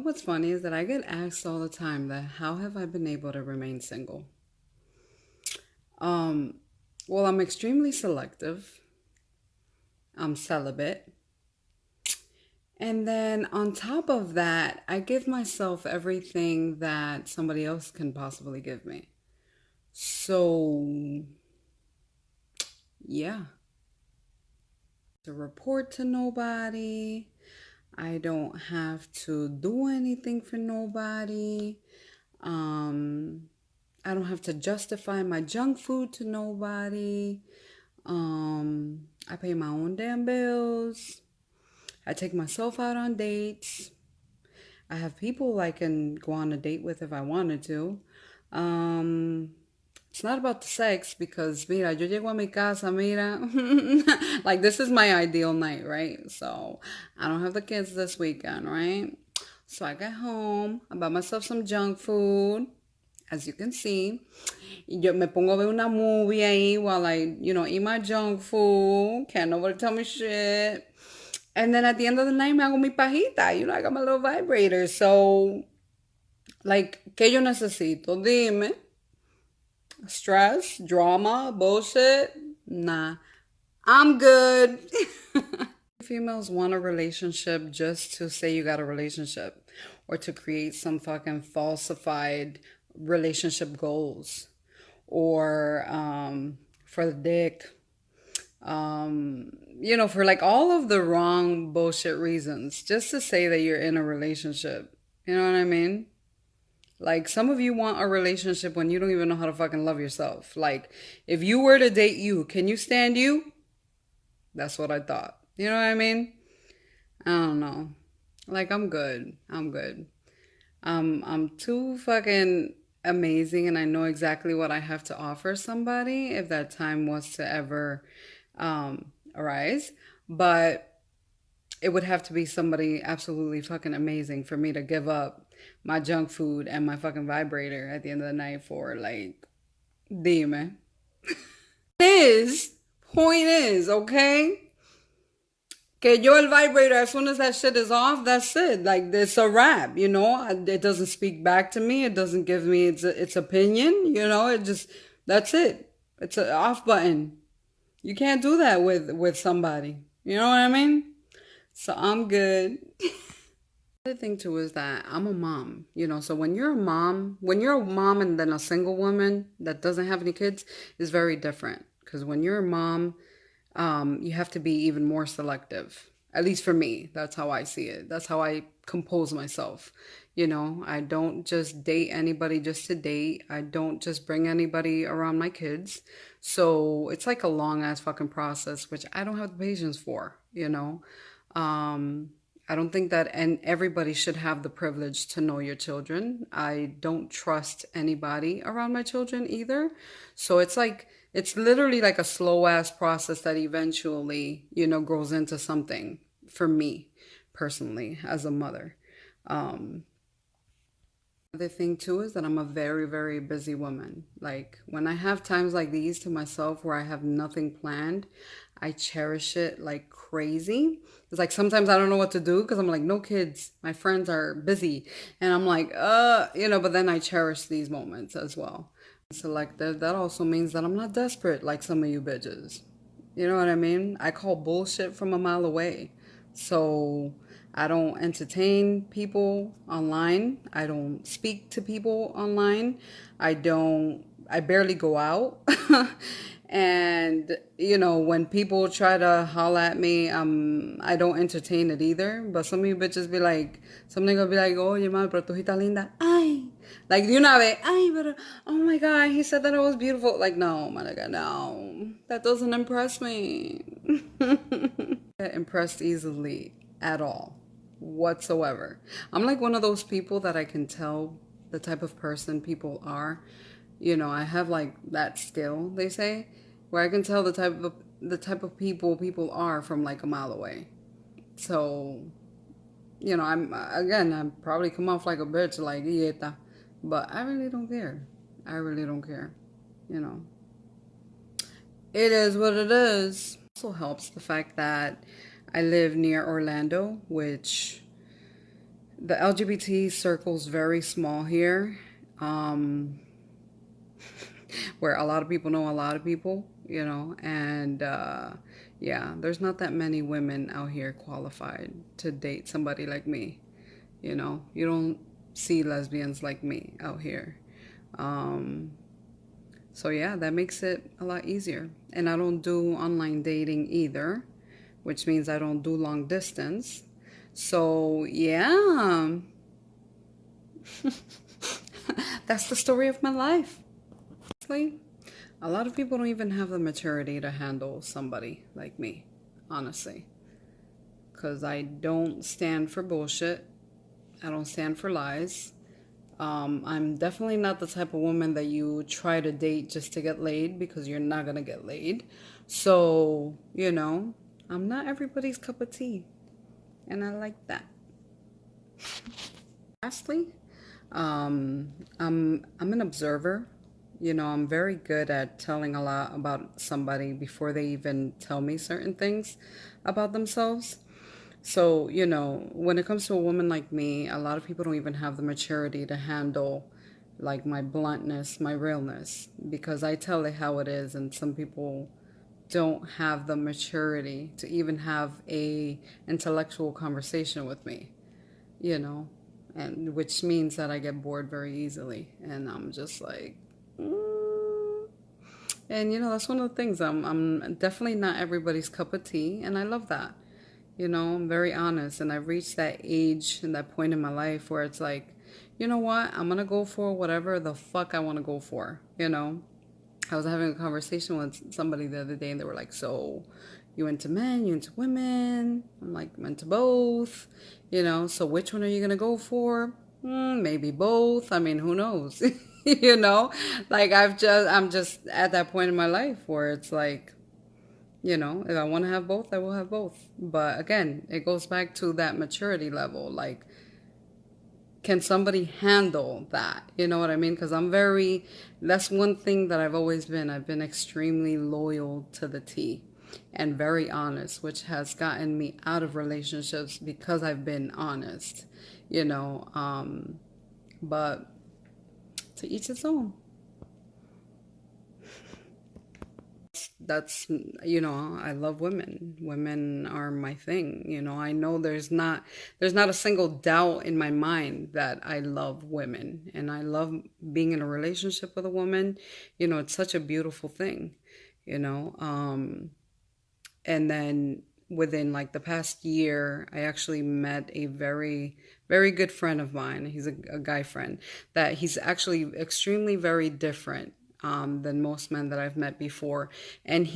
What's funny is that I get asked all the time that how have I been able to remain single? Um, well, I'm extremely selective. I'm celibate. And then on top of that, I give myself everything that somebody else can possibly give me. So, yeah, to report to nobody. I don't have to do anything for nobody. Um, I don't have to justify my junk food to nobody. I pay my own damn bills. I take myself out on dates. I have people I can go on a date with if I wanted to. Um, it's not about the sex because, mira, yo llego a mi casa, mira, like this is my ideal night, right? So I don't have the kids this weekend, right? So I get home, I buy myself some junk food, as you can see. Yo me pongo a ver una movie ahí while I eat my junk food. Can't nobody tell me shit. And then at the end of the night, me hago mi pajita. I got my little vibrator. So, like, ¿qué yo necesito? Dime. Stress, drama, bullshit? Nah, I'm good. Females want a relationship just to say you got a relationship or to create some fucking falsified relationship goals or for the dick, for like all of the wrong bullshit reasons just to say that you're in a relationship. You know what I mean? Like some of you want a relationship when you don't even know how to fucking love yourself. Like if you were to date you, can you stand you? That's what I thought. You know what I mean? I don't know. Like I'm good. I'm good. I'm too fucking amazing and I know exactly what I have to offer somebody if that time was to ever arise. But it would have to be somebody absolutely fucking amazing for me to give up my junk food and my fucking vibrator at the end of the night for like dime. Is point is, okay? Que yo el vibrator, as soon as that shit is off, that's it. Like it's a wrap, you know. It doesn't speak back to me. It doesn't give me its opinion, you know. It just that's it. It's an off button. You can't do that with somebody. You know what I mean? So I'm good. The thing too is that I'm a mom, so when you're a mom and then a single woman that doesn't have any kids is very different. Because when you're a mom, you have to be even more selective. At least for me, that's how I see it. That's how I compose myself. I don't just date anybody just to date. I don't just bring anybody around my kids. So it's like a long ass fucking process, which I don't have the patience for. Um, I don't think that and everybody should have the privilege to know your children. I don't trust anybody around my children either. So it's literally like a slow ass process that eventually grows into something for me personally as a mother. Um, the thing too is that I'm a very, very busy woman. Like when I have times like these to myself where I have nothing planned, I cherish it like crazy. It's like sometimes I don't know what to do because I'm like, no kids, my friends are busy. And I'm like, but then I cherish these moments as well. Selective, that also means that I'm not desperate like some of you bitches. You know what I mean? I call bullshit from a mile away. So I don't entertain people online. I don't speak to people online. I barely go out. And when people try to holler at me, I don't entertain it either. But some of you bitches be like, some nigga be like, oye, ma, pero tu hijita linda. Ay. Like, you know, ay, but, oh my God, he said that I was beautiful. Like, no, my nigga, no. That doesn't impress me. Get impressed easily at all, whatsoever. I'm like one of those people that I can tell the type of person people are. I have like that skill, they say, where I can tell the type of people are from like a mile away. So, I probably come off like a bitch, like yeta, but I really don't care. I really don't care. You know, it is what it is. Also helps the fact that I live near Orlando, which The LGBT circle's very small here, um, where a lot of people know a lot of people, and yeah, there's not that many women out here qualified to date somebody like me. You don't see lesbians like me out here. Um, so yeah, that makes it a lot easier. And I don't do online dating either, which means I don't do long distance. So yeah, that's the story of my life. Honestly, a lot of people don't even have the maturity to handle somebody like me, honestly. Because I don't stand for bullshit. I don't stand for lies. I'm definitely not the type of woman that you try to date just to get laid because you're not going to get laid. So, I'm not everybody's cup of tea. And I like that. Lastly, I'm an observer. I'm very good at telling a lot about somebody before they even tell me certain things about themselves. So, when it comes to a woman like me, a lot of people don't even have the maturity to handle like my bluntness, my realness, because I tell it how it is, and some people don't have the maturity to even have a intellectual conversation with me, you know, and which means that I get bored very easily, and I'm just like, mm. And that's one of the things. I'm definitely not everybody's cup of tea, and I love that. I'm very honest, and I've reached that age and that point in my life where it's like, you know what? I'm gonna go for whatever the fuck I want to go for. I was having a conversation with somebody the other day, and they were like, "So, you into men? You into women?" I'm like, "I'm into both." So which one are you gonna go for? Maybe both. I mean, who knows? you know, like I'm just at that point in my life where it's like, if I want to have both, I will have both. But again, it goes back to that maturity level. Like, can somebody handle that? You know what I mean? Because that's one thing that I've always been. I've been extremely loyal to the T and very honest, which has gotten me out of relationships because I've been honest, you know. But to each his own. That's I love women are my thing. I know there's not a single doubt in my mind that I love women, and I love being in a relationship with a woman. It's such a beautiful thing. you know and then within like the past year, I actually met a very very good friend of mine. He's a guy friend that he's actually extremely very different than most men that I've met before, and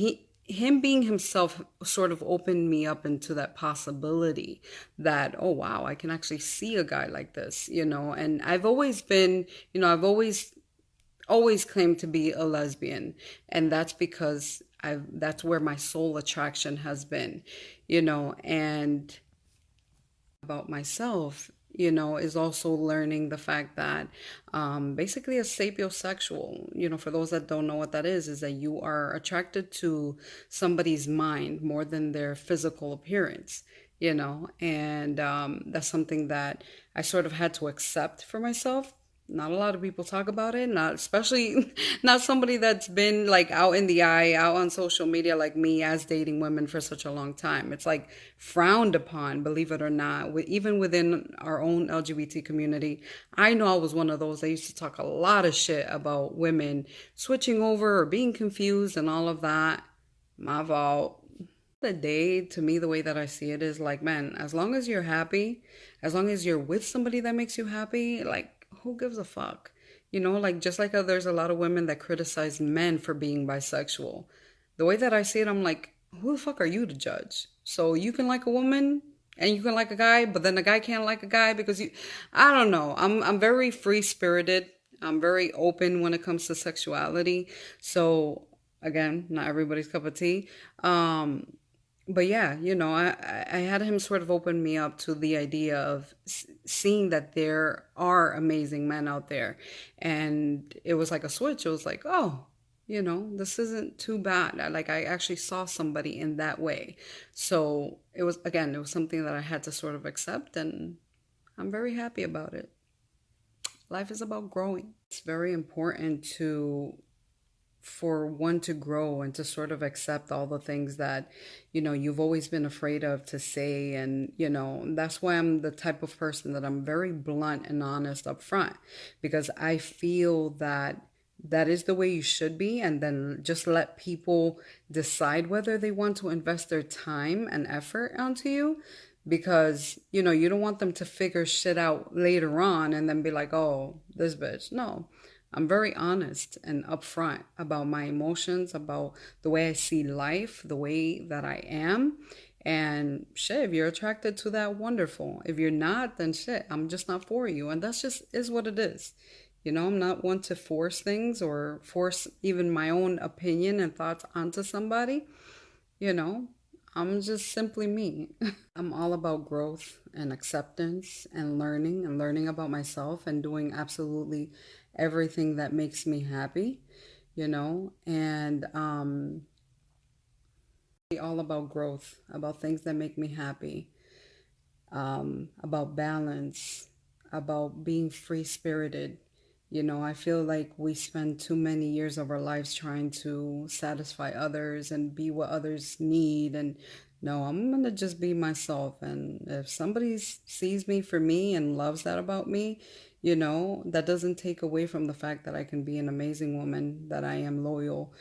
him being himself sort of opened me up into that possibility that, oh wow, I can actually see a guy like this. And I've always claimed to be a lesbian, and that's because that's where my sole attraction has been, and about myself, is also learning the fact that basically a sapiosexual, for those that don't know what that is that you are attracted to somebody's mind more than their physical appearance, and that's something that I sort of had to accept for myself. Not a lot of people talk about it, not especially not somebody that's been like out in the eye, out on social media like me, as dating women for such a long time. It's like frowned upon, believe it or not. Even within our own LGBT community, I know I was one of those that used to talk a lot of shit about women switching over or being confused and all of that. My fault. The day, to me, the way that I see it is like, man, as long as you're happy, as long as you're with somebody that makes you happy, like, who gives a fuck? Like, just like how there's a lot of women that criticize men for being bisexual. The way that I see it, I'm like, who the fuck are you to judge? So you can like a woman and you can like a guy, but then a guy can't like a guy because I don't know. I'm very free spirited. I'm very open when it comes to sexuality. So again, not everybody's cup of tea. But yeah, I had him sort of open me up to the idea of seeing that there are amazing men out there. And it was like a switch. It was like, oh, this isn't too bad. I actually saw somebody in that way. So it was something that I had to sort of accept. And I'm very happy about it. Life is about growing. It's very important to for one to grow and to sort of accept all the things that you've always been afraid of to say. And that's why I'm the type of person that I'm very blunt and honest up front, because I feel that that is the way you should be, and then just let people decide whether they want to invest their time and effort onto you, because you don't want them to figure shit out later on and then be like, oh, this bitch. No, I'm very honest and upfront about my emotions, about the way I see life, the way that I am. And shit, if you're attracted to that, wonderful. If you're not, then shit, I'm just not for you. And that's just is what it is. I'm not one to force things or force even my own opinion and thoughts onto somebody. You know, I'm just simply me. I'm all about growth and acceptance and learning about myself and doing absolutely everything that makes me happy, and all about growth, about things that make me happy, about balance, about being free spirited. I feel like we spend too many years of our lives trying to satisfy others and be what others need. And no, I'm going to just be myself. And if somebody sees me for me and loves that about me, that doesn't take away from the fact that I can be an amazing woman, that I am loyal,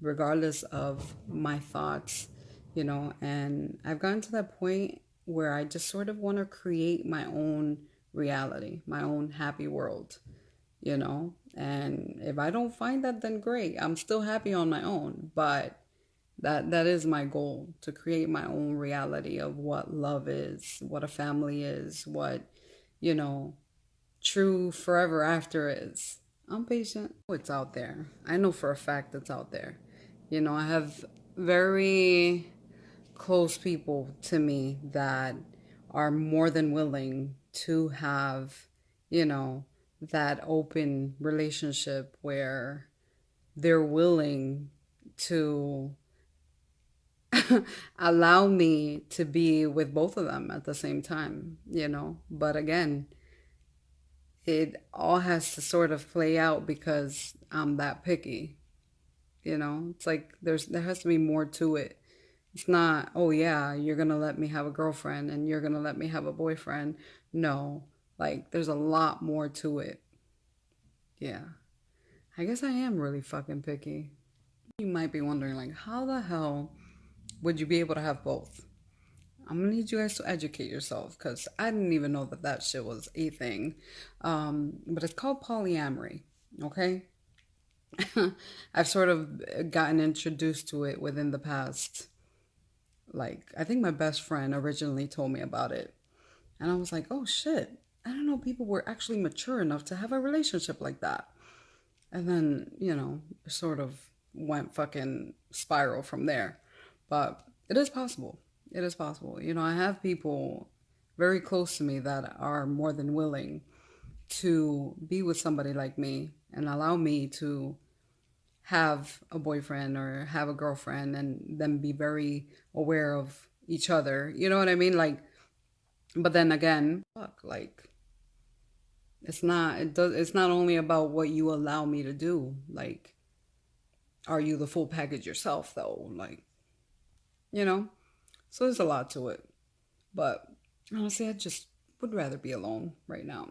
regardless of my thoughts, and I've gotten to that point where I just sort of want to create my own reality, my own happy world, and if I don't find that, then great. I'm still happy on my own, but that is my goal, to create my own reality of what love is, what a family is, what, you know, true forever after is. I'm patient. It's out there. I know for a fact it's out there. I have very close people to me that are more than willing to have, you know, that open relationship where they're willing to allow me to be with both of them at the same time. But again, it all has to sort of play out because I'm that picky. It's like there has to be more to it. It's not, oh yeah, you're gonna let me have a girlfriend and you're gonna let me have a boyfriend. No, like there's a lot more to it. Yeah. I guess I am really fucking picky. You might be wondering, like, how the hell would you be able to have both? I'm gonna need you guys to educate yourself because I didn't even know that that shit was a thing. But it's called polyamory, okay? I've sort of gotten introduced to it within the past, like, I think my best friend originally told me about it. And I was like, oh shit, I don't know people were actually mature enough to have a relationship like that. And then, sort of went fucking spiral from there. But it is possible. It is possible. I have people very close to me that are more than willing to be with somebody like me and allow me to have a boyfriend or have a girlfriend and then be very aware of each other. You know what I mean? Like, but then again, fuck, like it's not only about what you allow me to do. Like, are you the full package yourself though? Like, you know? So there's a lot to it. But honestly, I just would rather be alone right now.